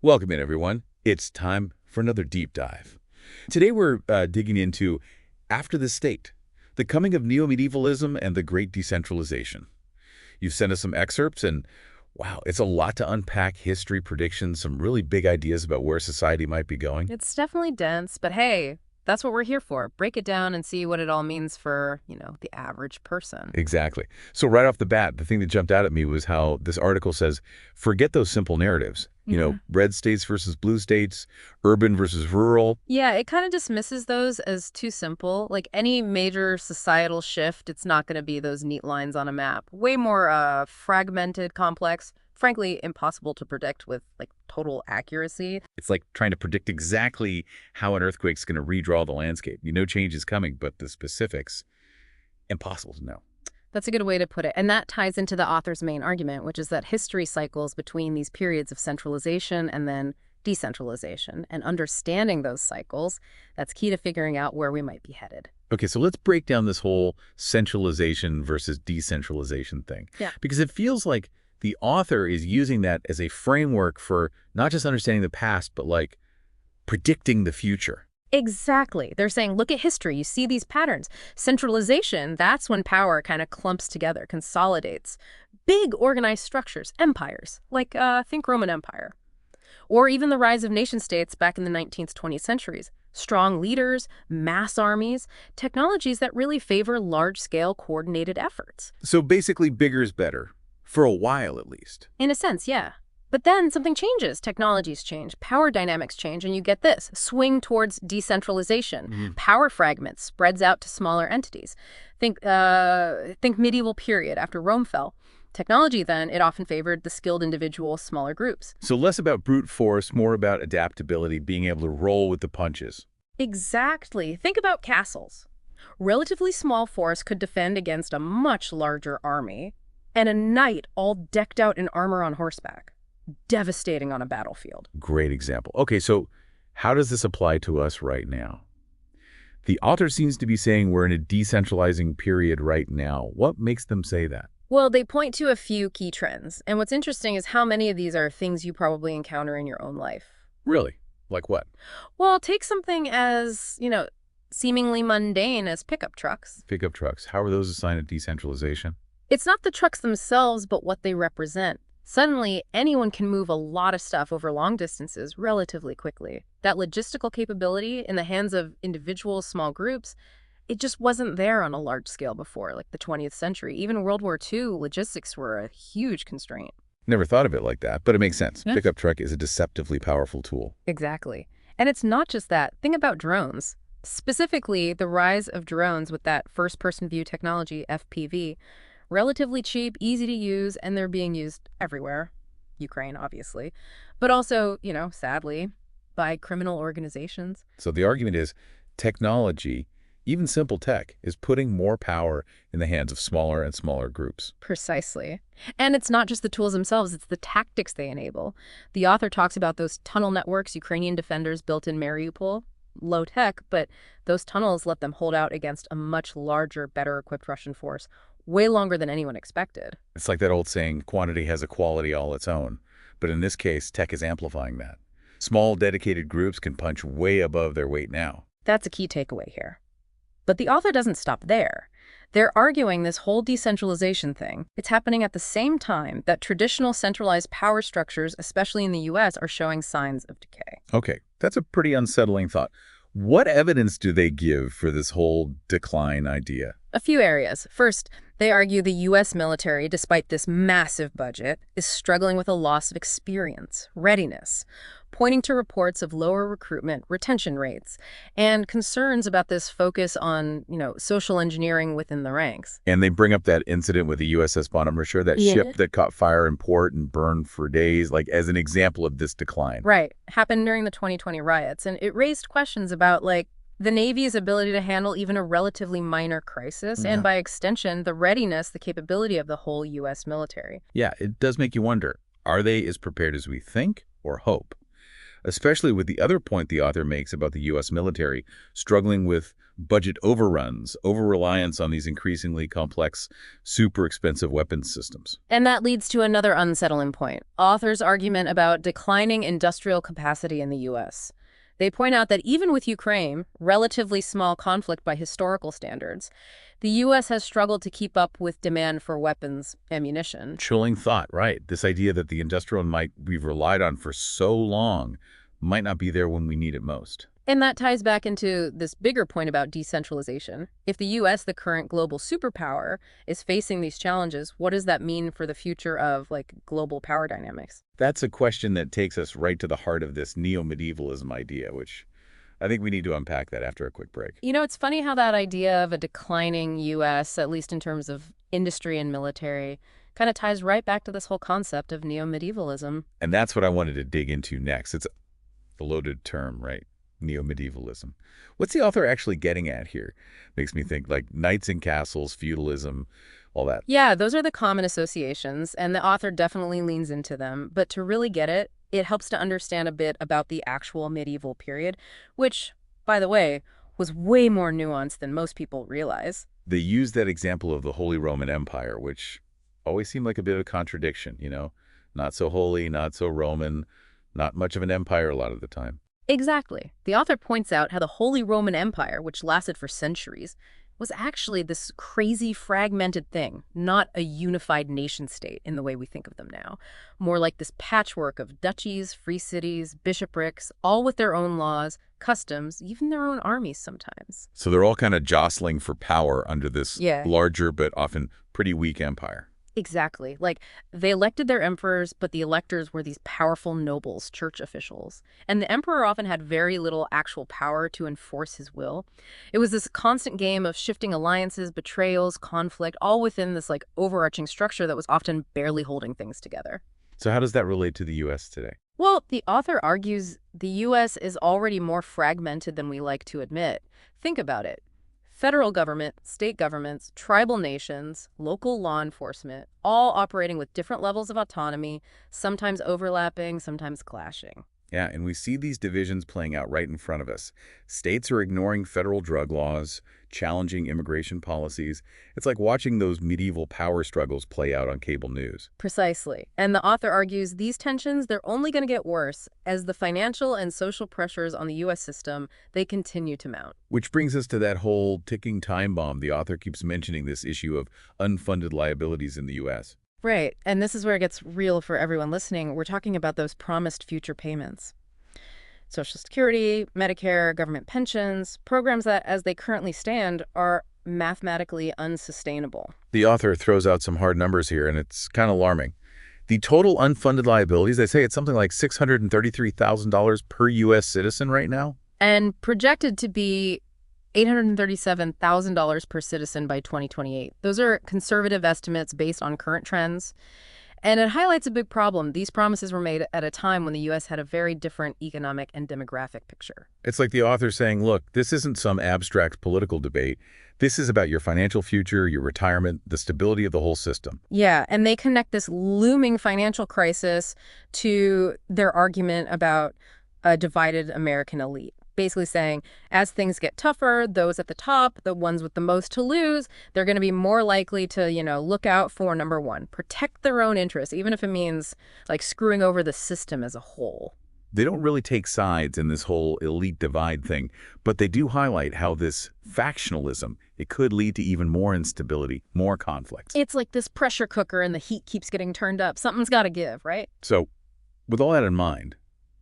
Welcome in, everyone. It's time for another deep dive. Today we're digging into After the State, the Coming of Neomedievalism and the Great Decentralization. You've sent us some excerpts, and wow, it's a lot to unpack: history, predictions, some really big ideas about where society might be going. It's definitely dense, but hey, that's what we're here for. Break it down and see what it all means for, the average person. Exactly. So right off the bat, the thing that jumped out at me was how this article says, forget those simple narratives. Red states versus blue states, urban versus rural. Yeah, it kind of dismisses those as too simple. Like any major societal shift, it's not going to be those neat lines on a map. Way more fragmented, complex, frankly, impossible to predict with like total accuracy. It's like trying to predict exactly how an earthquake's going to redraw the landscape. You know change is coming, but the specifics, impossible to know. That's a good way to put it. And that ties into the author's main argument, which is that history cycles between these periods of centralization and then decentralization. And understanding those cycles, that's key to figuring out where we might be headed. Okay, so let's break down this whole centralization versus decentralization thing. Yeah. Because it feels like the author is using that as a framework for not just understanding the past, but like predicting the future. Exactly. They're saying, look at history. You see these patterns. Centralization, that's when power kind of clumps together, consolidates. Big organized structures, empires, like think Roman Empire. Or even the rise of nation states back in the 19th, 20th centuries. Strong leaders, mass armies, technologies that really favor large-scale coordinated efforts. So basically bigger is better, for a while at least. In a sense, yeah. But then something changes. Technologies change, power dynamics change, and you get this swing towards decentralization. Power fragments spreads out to smaller entities. Think medieval period after Rome fell. Technology then, it often favored the skilled individual, smaller groups. So less about brute force, more about adaptability, being able to roll with the punches. Exactly. Think about castles. Relatively small force could defend against a much larger army, and a knight all decked out in armor on horseback. Devastating on a battlefield. Great example. Okay, so how does this apply to us right now? The author seems to be saying we're in a decentralizing period right now. What makes them say that? Well, they point to a few key trends. And what's interesting is how many of these are things you probably encounter in your own life. Really? Like what? Well, take something as, seemingly mundane as pickup trucks. Pickup trucks. How are those a sign of decentralization? It's not the trucks themselves, but what they represent. Suddenly, anyone can move a lot of stuff over long distances relatively quickly. That logistical capability in the hands of individuals, small groups, it just wasn't there on a large scale before, like the 20th century. Even World War II, logistics were a huge constraint. Never thought of it like that, but it makes sense. Yeah. Pickup truck is a deceptively powerful tool. Exactly. And it's not just that. Think about drones. Specifically, the rise of drones with that first-person view technology, FPV. Relatively cheap, easy to use, and they're being used everywhere. Ukraine, obviously. But also, sadly, by criminal organizations. So the argument is technology, even simple tech, is putting more power in the hands of smaller and smaller groups. Precisely. And it's not just the tools themselves, it's the tactics they enable. The author talks about those tunnel networks Ukrainian defenders built in Mariupol. Low tech, but those tunnels let them hold out against a much larger, better equipped Russian force. Way longer than anyone expected. It's like that old saying, quantity has a quality all its own. But in this case, tech is amplifying that. Small, dedicated groups can punch way above their weight now. That's a key takeaway here. But the author doesn't stop there. They're arguing this whole decentralization thing. It's happening at the same time that traditional centralized power structures, especially in the US, are showing signs of decay. Okay, that's a pretty unsettling thought. What evidence do they give for this whole decline idea? A few areas. First, they argue the U.S. military, despite this massive budget, is struggling with a loss of experience, readiness, pointing to reports of lower recruitment, retention rates, and concerns about this focus on, social engineering within the ranks. And they bring up that incident with the USS Bonhoeffer, that ship that caught fire in port and burned for days, like as an example of this decline. Right. Happened during the 2020 riots, and it raised questions about, the Navy's ability to handle even a relatively minor crisis, and by extension, the readiness, the capability of the whole U.S. military. Yeah, it does make you wonder, are they as prepared as we think or hope? especially with the other point the author makes about the U.S. military struggling with budget overruns, over-reliance on these increasingly complex, super expensive weapons systems. And that leads to another unsettling point, authors' argument about declining industrial capacity in the U.S. They point out that even with Ukraine, relatively small conflict by historical standards, the U.S. has struggled to keep up with demand for weapons ammunition. Chilling thought, right? This idea that the industrial might we've relied on for so long might not be there when we need it most. And that ties back into this bigger point about decentralization. If the U.S., the current global superpower, is facing these challenges, what does that mean for the future of, global power dynamics? That's a question that takes us right to the heart of this neo-medievalism idea, which I think we need to unpack that after a quick break. You know, it's funny how that idea of a declining U.S., at least in terms of industry and military, kind of ties right back to this whole concept of neo-medievalism. And that's what I wanted to dig into next. It's a loaded term, right? Neo-medievalism. What's the author actually getting at here? Makes me think like knights and castles, feudalism, all that. Yeah, those are the common associations, and the author definitely leans into them. But to really get it, it helps to understand a bit about the actual medieval period, which, by the way, was way more nuanced than most people realize. They use that example of the Holy Roman Empire, which always seemed like a bit of a contradiction, Not so holy, not so Roman, not much of an empire a lot of the time. Exactly. The author points out how the Holy Roman Empire, which lasted for centuries, was actually this crazy fragmented thing, not a unified nation-state in the way we think of them now. More like this patchwork of duchies, free cities, bishoprics, all with their own laws, customs, even their own armies sometimes. So they're all kind of jostling for power under this larger but often pretty weak empire. Exactly. They elected their emperors, but the electors were these powerful nobles, church officials. And the emperor often had very little actual power to enforce his will. It was this constant game of shifting alliances, betrayals, conflict, all within this overarching structure that was often barely holding things together. So how does that relate to the U.S. today? Well, the author argues the U.S. is already more fragmented than we like to admit. Think about it. Federal government, state governments, tribal nations, local law enforcement, all operating with different levels of autonomy, sometimes overlapping, sometimes clashing. Yeah, and we see these divisions playing out right in front of us. States are ignoring federal drug laws, challenging immigration policies. It's like watching those medieval power struggles play out on cable news. Precisely. And the author argues these tensions, they're only going to get worse as the financial and social pressures on the U.S. system, they continue to mount. Which brings us to that whole ticking time bomb. The author keeps mentioning this issue of unfunded liabilities in the U.S. Right. And this is where it gets real for everyone listening. We're talking about those promised future payments. Social Security, Medicare, government pensions, programs that, as they currently stand, are mathematically unsustainable. The author throws out some hard numbers here, and it's kind of alarming. The total unfunded liabilities, they say it's something like $633,000 per U.S. citizen right now. And projected to be $837,000 per citizen by 2028. Those are conservative estimates based on current trends. And it highlights a big problem. These promises were made at a time when the U.S. had a very different economic and demographic picture. It's like the author saying, look, this isn't some abstract political debate. This is about your financial future, your retirement, the stability of the whole system. Yeah, and they connect this looming financial crisis to their argument about a divided American elite. Basically saying, as things get tougher, those at the top, the ones with the most to lose, they're going to be more likely to, look out for, number one, protect their own interests, even if it means, screwing over the system as a whole. They don't really take sides in this whole elite divide thing, but they do highlight how this factionalism, it could lead to even more instability, more conflicts. It's like this pressure cooker and the heat keeps getting turned up. Something's got to give, right? So, with all that in mind,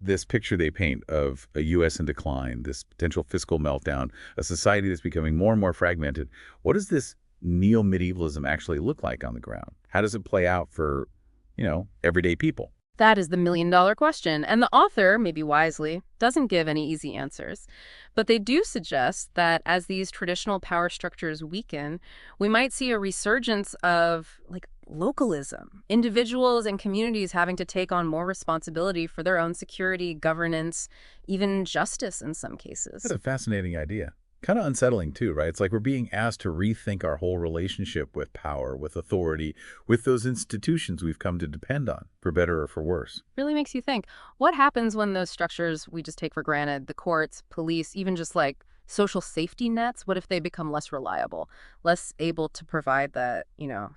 this picture they paint of a U.S. in decline, this potential fiscal meltdown, a society that's becoming more and more fragmented, what does this neo-medievalism actually look like on the ground? How does it play out for, everyday people? That is the million-dollar question, and the author, maybe wisely, doesn't give any easy answers. But they do suggest that as these traditional power structures weaken, we might see a resurgence of, localism, individuals and communities having to take on more responsibility for their own security, governance, even justice in some cases. That's a fascinating idea. Kind of unsettling too, right? It's like we're being asked to rethink our whole relationship with power, with authority, with those institutions we've come to depend on, for better or for worse. Really makes you think, what happens when those structures we just take for granted, the courts, police, even just like social safety nets, what if they become less reliable, less able to provide that,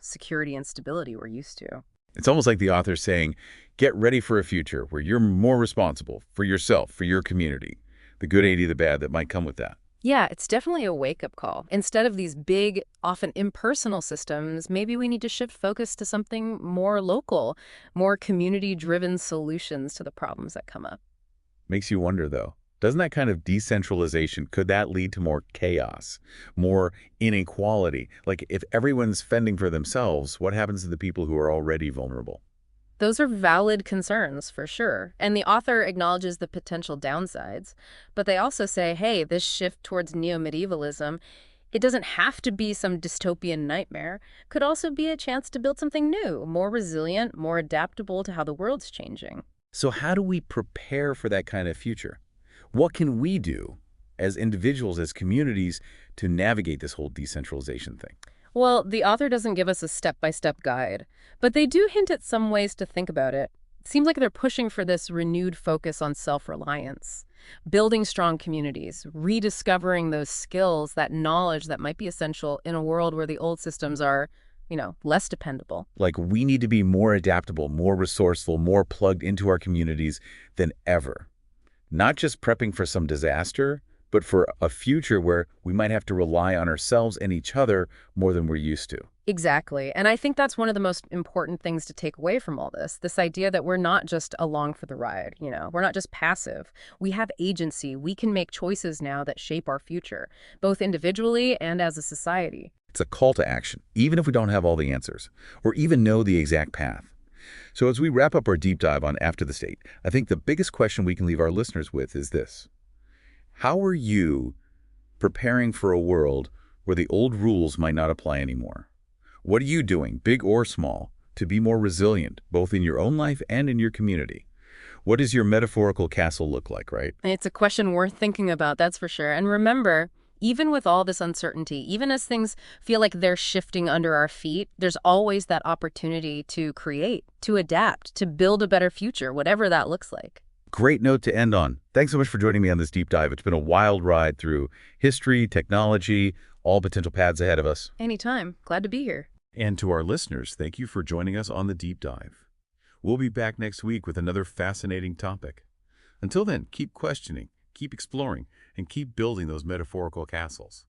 security and stability we're used to? It's almost like the author saying, get ready for a future where you're more responsible for yourself, for your community, the good, 80, the bad that might come with that. Yeah, it's definitely a wake-up call. Instead of these big, often impersonal systems, maybe we need to shift focus to something more local, more community-driven solutions to the problems that come up. Makes you wonder, though, doesn't that kind of decentralization, could that lead to more chaos, more inequality? Like if everyone's fending for themselves, what happens to the people who are already vulnerable? Those are valid concerns, for sure. And the author acknowledges the potential downsides. But they also say, hey, this shift towards neo-medievalism, it doesn't have to be some dystopian nightmare. Could also be a chance to build something new, more resilient, more adaptable to how the world's changing. So how do we prepare for that kind of future? What can we do as individuals, as communities, to navigate this whole decentralization thing? Well, the author doesn't give us a step-by-step guide, but they do hint at some ways to think about it. It seems like they're pushing for this renewed focus on self-reliance, building strong communities, rediscovering those skills, that knowledge that might be essential in a world where the old systems are, less dependable. Like we need to be more adaptable, more resourceful, more plugged into our communities than ever. Not just prepping for some disaster, but for a future where we might have to rely on ourselves and each other more than we're used to. Exactly. And I think that's one of the most important things to take away from all this idea that we're not just along for the ride, we're not just passive. We have agency. We can make choices now that shape our future, both individually and as a society. It's a call to action, even if we don't have all the answers, or even know the exact path. So as we wrap up our deep dive on After the State, I think the biggest question we can leave our listeners with is this. How are you preparing for a world where the old rules might not apply anymore? What are you doing, big or small, to be more resilient, both in your own life and in your community? What does your metaphorical castle look like, right? It's a question worth thinking about, that's for sure. And remember, even with all this uncertainty, even as things feel like they're shifting under our feet, there's always that opportunity to create, to adapt, to build a better future, whatever that looks like. Great note to end on. Thanks so much for joining me on this deep dive. It's been a wild ride through history, technology, all potential paths ahead of us. Anytime. Glad to be here. And to our listeners, thank you for joining us on the deep dive. We'll be back next week with another fascinating topic. Until then, keep questioning, keep exploring, and keep building those metaphorical castles.